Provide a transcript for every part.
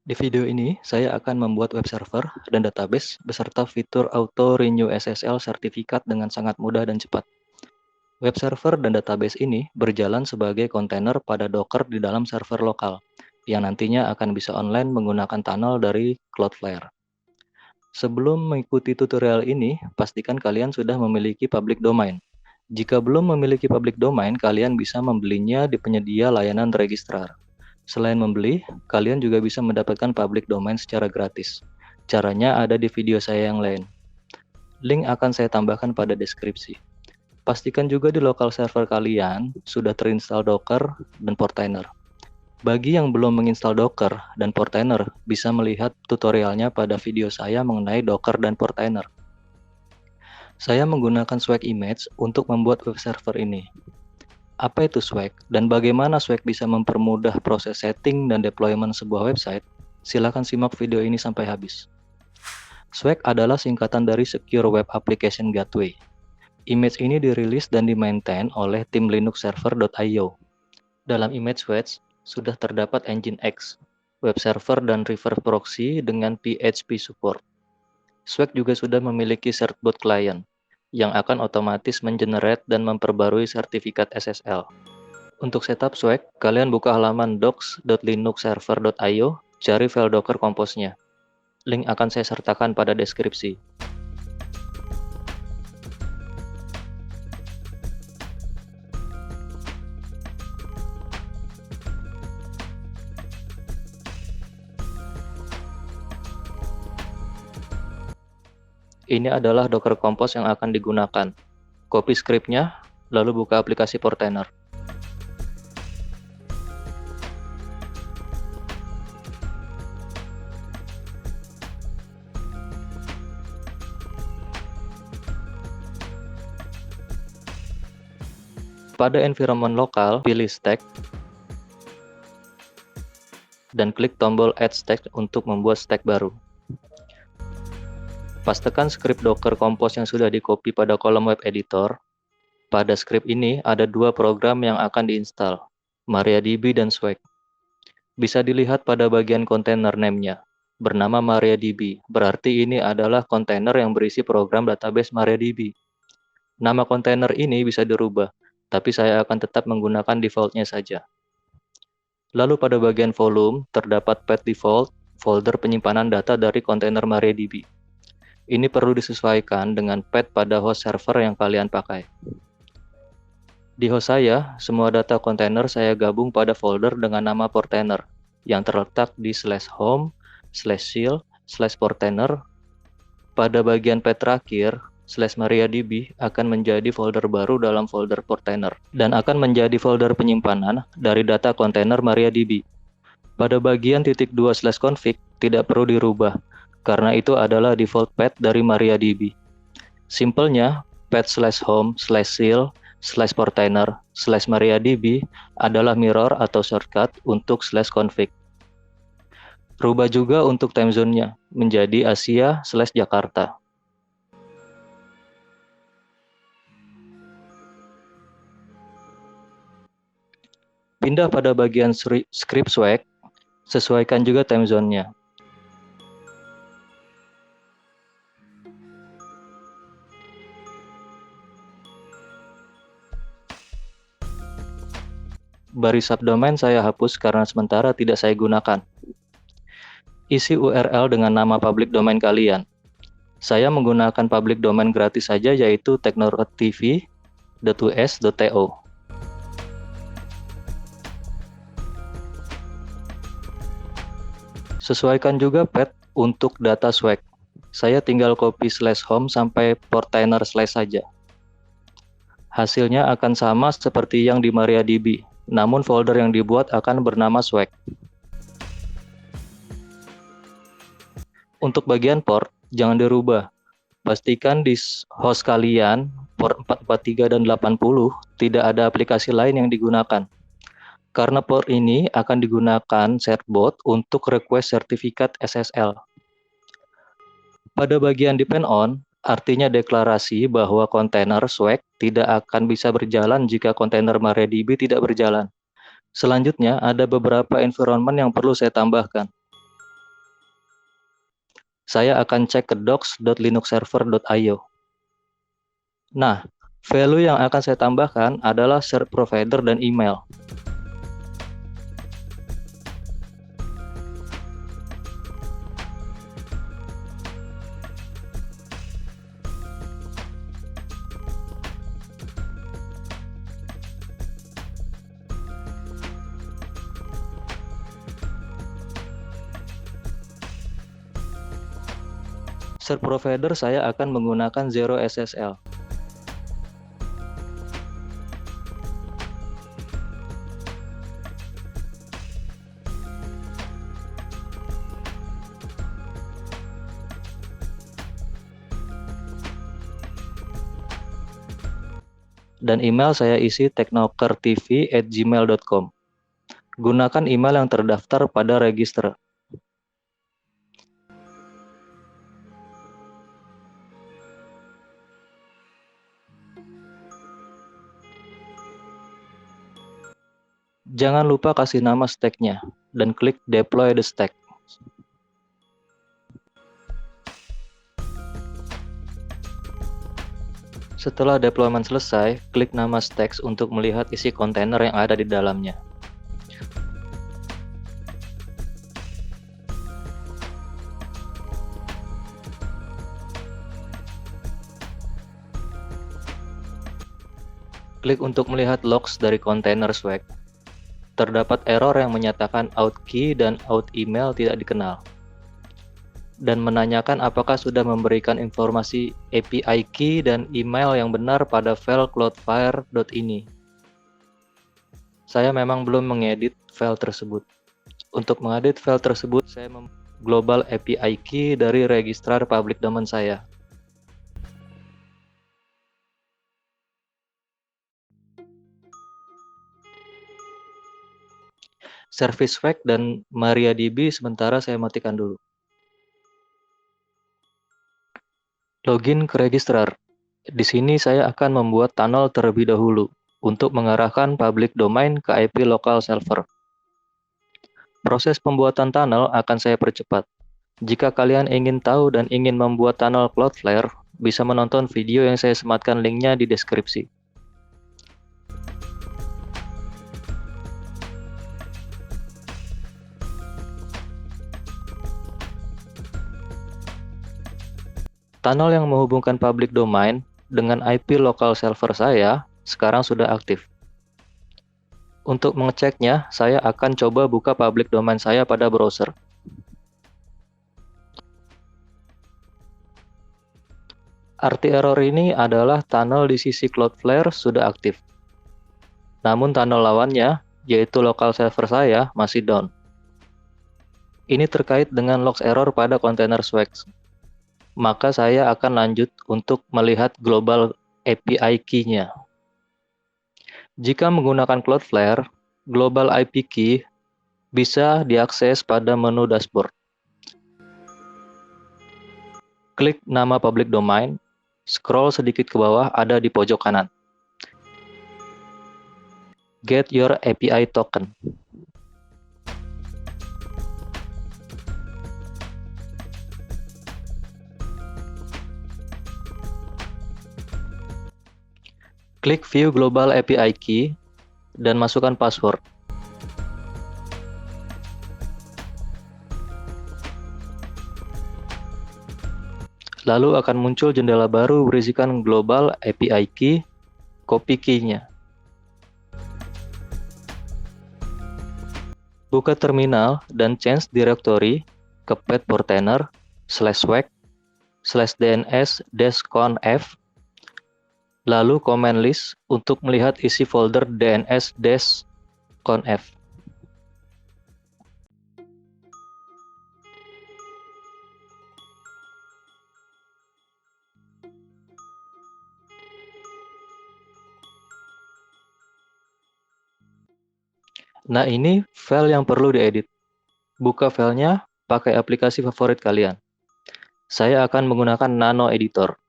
Di video ini, saya akan membuat web server dan database beserta fitur Auto Renew SSL sertifikat dengan sangat mudah dan cepat. Web server dan database ini berjalan sebagai kontainer pada Docker di dalam server lokal, yang nantinya akan bisa online menggunakan tunnel dari Cloudflare. Sebelum mengikuti tutorial ini, pastikan kalian sudah memiliki public domain. Jika belum memiliki public domain, kalian bisa membelinya di penyedia layanan registrar. Selain membeli, kalian juga bisa mendapatkan public domain secara gratis. Caranya ada di video saya yang lain. Link akan saya tambahkan pada deskripsi. Pastikan juga di lokal server kalian sudah terinstall Docker dan Portainer. Bagi yang belum menginstal Docker dan Portainer, bisa melihat tutorialnya pada video saya mengenai Docker dan Portainer. Saya menggunakan Swag Image untuk membuat web server ini. Apa itu Swag dan bagaimana Swag bisa mempermudah proses setting dan deployment sebuah website? Silakan simak video ini sampai habis. Swag adalah singkatan dari Secure Web Application Gateway. Image ini dirilis dan dimaintain oleh tim linuxserver.io. Dalam image Swag sudah terdapat Nginx, web server dan reverse proxy dengan PHP support. Swag juga sudah memiliki certbot client yang akan otomatis mengenerate dan memperbarui sertifikat SSL. Untuk setup Swag, kalian buka halaman docs.linuxserver.io, cari file Docker Compose-nya. Link akan saya sertakan pada deskripsi. Ini adalah Docker Compose yang akan digunakan. Copy scriptnya, lalu buka aplikasi Portainer. Pada environment lokal, pilih stack, dan klik tombol Add Stack untuk membuat stack baru. Pastekan script Docker Compose yang sudah di-copy pada kolom web editor. Pada script ini ada dua program yang akan diinstal, MariaDB dan Swag. Bisa dilihat pada bagian container name-nya, bernama MariaDB, berarti ini adalah kontainer yang berisi program database MariaDB. Nama kontainer ini bisa dirubah, tapi saya akan tetap menggunakan default-nya saja. Lalu pada bagian volume, terdapat path default, folder penyimpanan data dari kontainer MariaDB. Ini perlu disesuaikan dengan path pada host server yang kalian pakai. Di host saya, semua data kontainer saya gabung pada folder dengan nama Portainer, yang terletak di /home/shield/portainer. Pada bagian path terakhir, /MariaDB akan menjadi folder baru dalam folder Portainer, dan akan menjadi folder penyimpanan dari data kontainer MariaDB. Pada bagian /2/config tidak perlu dirubah, karena itu adalah default path dari MariaDB. Simpelnya, path /home/shield/portainer/MariaDB adalah mirror atau shortcut untuk /config. Rubah juga untuk time zone-nya menjadi Asia/Jakarta. Pindah pada bagian script Swag, sesuaikan juga time zone-nya. Baris subdomain saya hapus karena sementara tidak saya gunakan. Isi URL dengan nama public domain kalian. Saya menggunakan public domain gratis saja, yaitu technortv.us.to. Sesuaikan juga path untuk data Swag. Saya tinggal copy /home sampai portainer/ saja. Hasilnya akan sama seperti yang di MariaDB, namun folder yang dibuat akan bernama Swag. Untuk bagian port, jangan dirubah. Pastikan di host kalian, port 443 dan 80, tidak ada aplikasi lain yang digunakan. Karena port ini akan digunakan certbot untuk request sertifikat SSL. Pada bagian depend on, artinya deklarasi bahwa kontainer Swag tidak akan bisa berjalan jika kontainer MariaDB tidak berjalan. Selanjutnya, ada beberapa environment yang perlu saya tambahkan. saya akan cek ke docs.linuxserver.io. Nah, value yang akan saya tambahkan adalah cert provider dan email. Cert provider saya akan menggunakan Zero SSL. Dan email saya isi technokertv@gmail.com. Gunakan email yang terdaftar pada register. Jangan lupa kasih nama stack-nya, dan klik Deploy the stack. Setelah deployment selesai, klik nama stacks untuk melihat isi kontainer yang ada di dalamnya. Klik untuk melihat logs dari kontainer swag. Terdapat error yang menyatakan out key dan out email tidak dikenal, dan menanyakan apakah sudah memberikan informasi API key dan email yang benar pada file cloudflare.ini. Saya memang belum mengedit file tersebut. Untuk mengedit file tersebut, saya global API key dari registrar public domain saya. Service swag dan MariaDB sementara saya matikan dulu. Login ke registrar. Di sini saya akan membuat tunnel terlebih dahulu untuk mengarahkan public domain ke IP local server. Proses pembuatan tunnel akan saya percepat. Jika kalian ingin tahu dan ingin membuat tunnel Cloudflare, bisa menonton video yang saya sematkan linknya di deskripsi. Tunnel yang menghubungkan public domain dengan IP local server saya sekarang sudah aktif. Untuk mengeceknya, saya akan coba buka public domain saya pada browser. Arti error ini adalah tunnel di sisi Cloudflare sudah aktif. Namun tunnel lawannya, yaitu local server saya, masih down. Ini terkait dengan logs error pada kontainer swag. Maka saya akan lanjut untuk melihat global API key-nya. Jika menggunakan Cloudflare, global IP key bisa diakses pada menu dashboard. Klik nama public domain, scroll sedikit ke bawah ada di pojok kanan. Get your API token. Klik View Global API Key dan masukkan password. Lalu akan muncul jendela baru berisikan Global API Key, copy key-nya. Buka terminal dan change directory ke path portainer /swag/dns-conf, lalu command list untuk melihat isi folder dns-conf. Nah, ini file yang perlu diedit. Buka filenya pakai aplikasi favorit kalian. Saya akan menggunakan Nano Editor.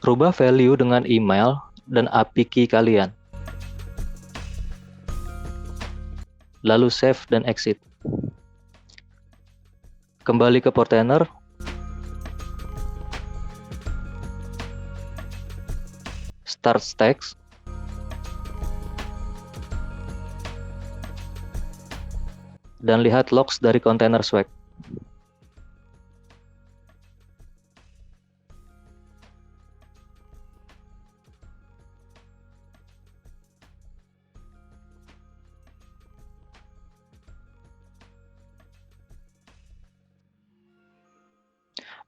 Rubah value dengan email dan API key kalian. lalu save dan exit. Kembali ke Portainer, start stacks, dan lihat logs dari kontainer Swag.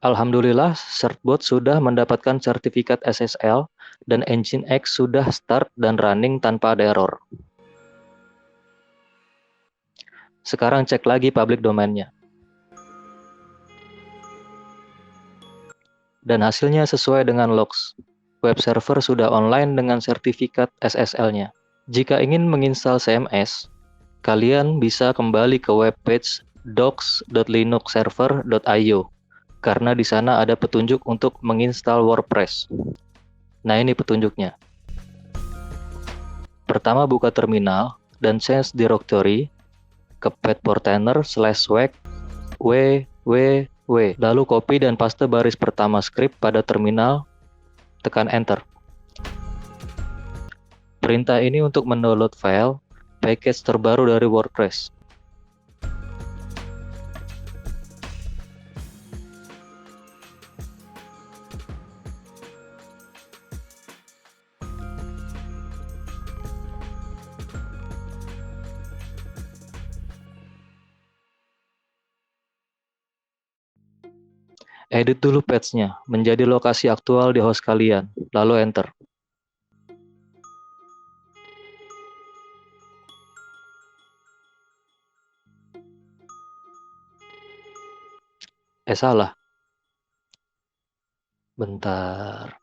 Alhamdulillah, Certbot sudah mendapatkan sertifikat SSL dan Nginx sudah start dan running tanpa ada error. Sekarang cek lagi public domain-nya. Dan hasilnya sesuai dengan logs. Web server sudah online dengan sertifikat SSL-nya. Jika ingin menginstal CMS, kalian bisa kembali ke webpage docs.linuxserver.io karena di sana ada petunjuk untuk menginstal WordPress. Nah, ini petunjuknya. Pertama, buka terminal dan change directory ke pet_portainer/swag www. Lalu copy dan paste baris pertama script pada terminal, tekan enter. Perintah ini untuk mendownload file package terbaru dari WordPress. Edit dulu patch-nya menjadi lokasi aktual di host kalian, lalu enter. Salah. Bentar.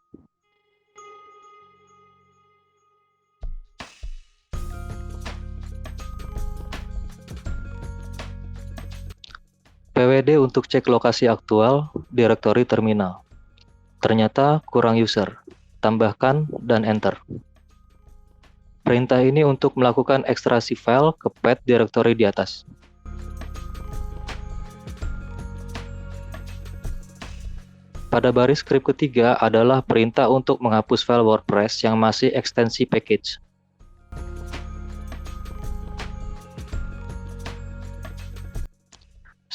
PWD untuk cek lokasi aktual direktori terminal. Ternyata kurang user. Tambahkan dan enter. Perintah ini untuk melakukan ekstraksi file ke pet direktori di atas. Pada baris script ketiga adalah perintah untuk menghapus file WordPress yang masih ekstensi package.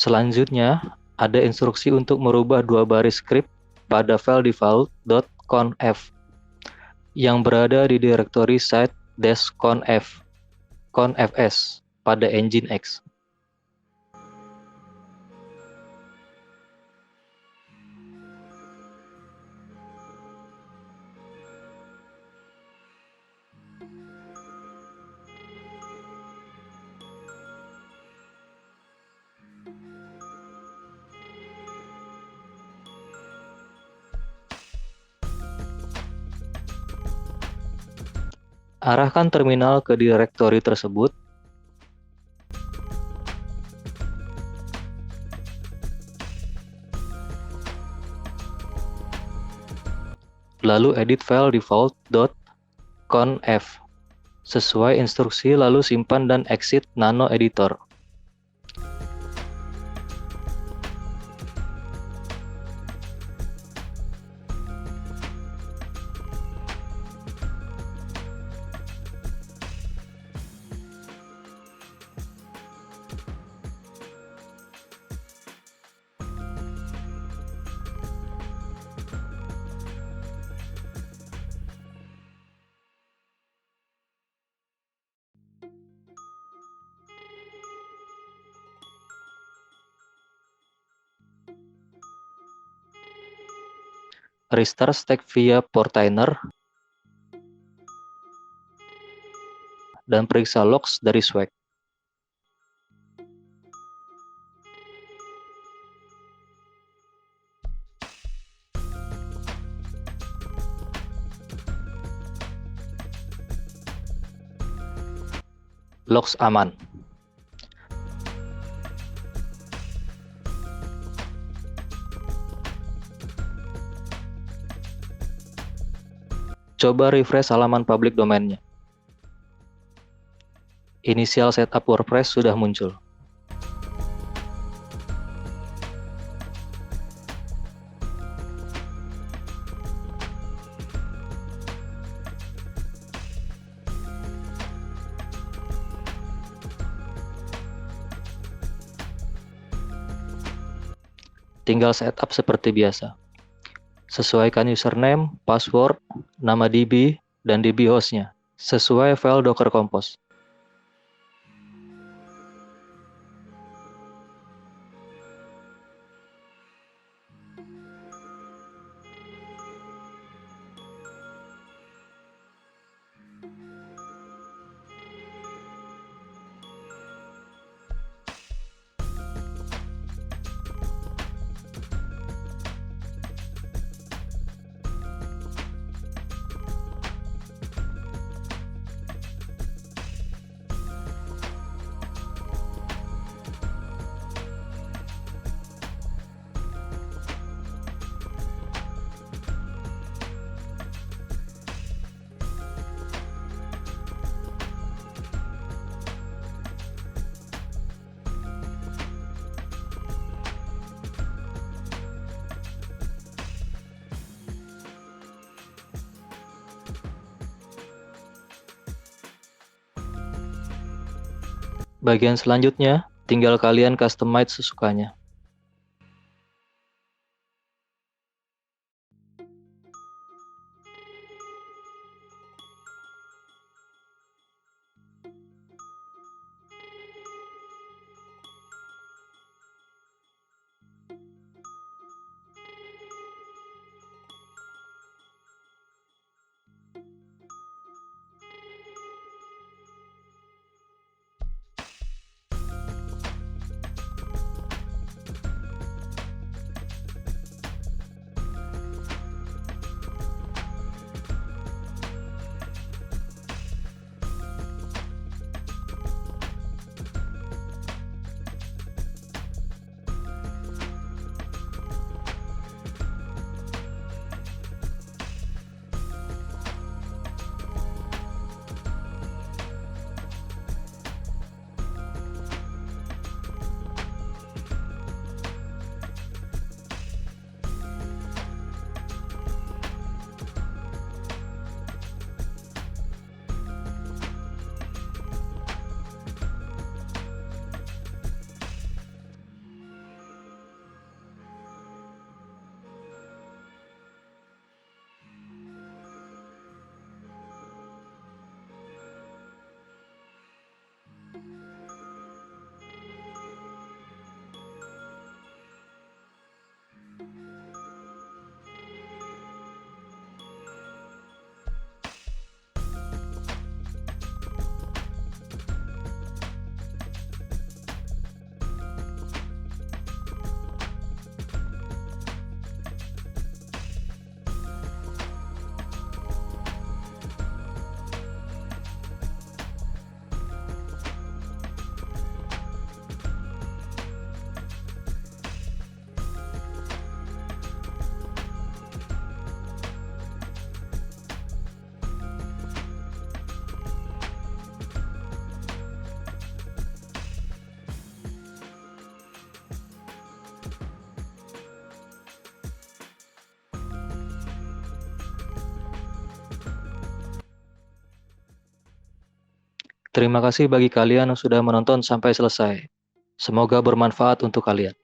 Selanjutnya, ada instruksi untuk merubah dua baris script pada file default.conf yang berada di direktori site-confs pada Nginx. Arahkan terminal ke direktori tersebut. Lalu edit file default.conf sesuai instruksi, lalu simpan dan exit nano editor. Restart stack via Portainer dan periksa logs dari Swag. Logs aman. Coba refresh halaman public domain-nya. Inisial setup WordPress sudah muncul. Tinggal setup seperti biasa. Sesuaikan username, password, nama DB, dan DB hostnya, sesuai file Docker Compose. Bagian selanjutnya, tinggal kalian customize sesukanya. Terima kasih bagi kalian yang sudah menonton sampai selesai. Semoga bermanfaat untuk kalian.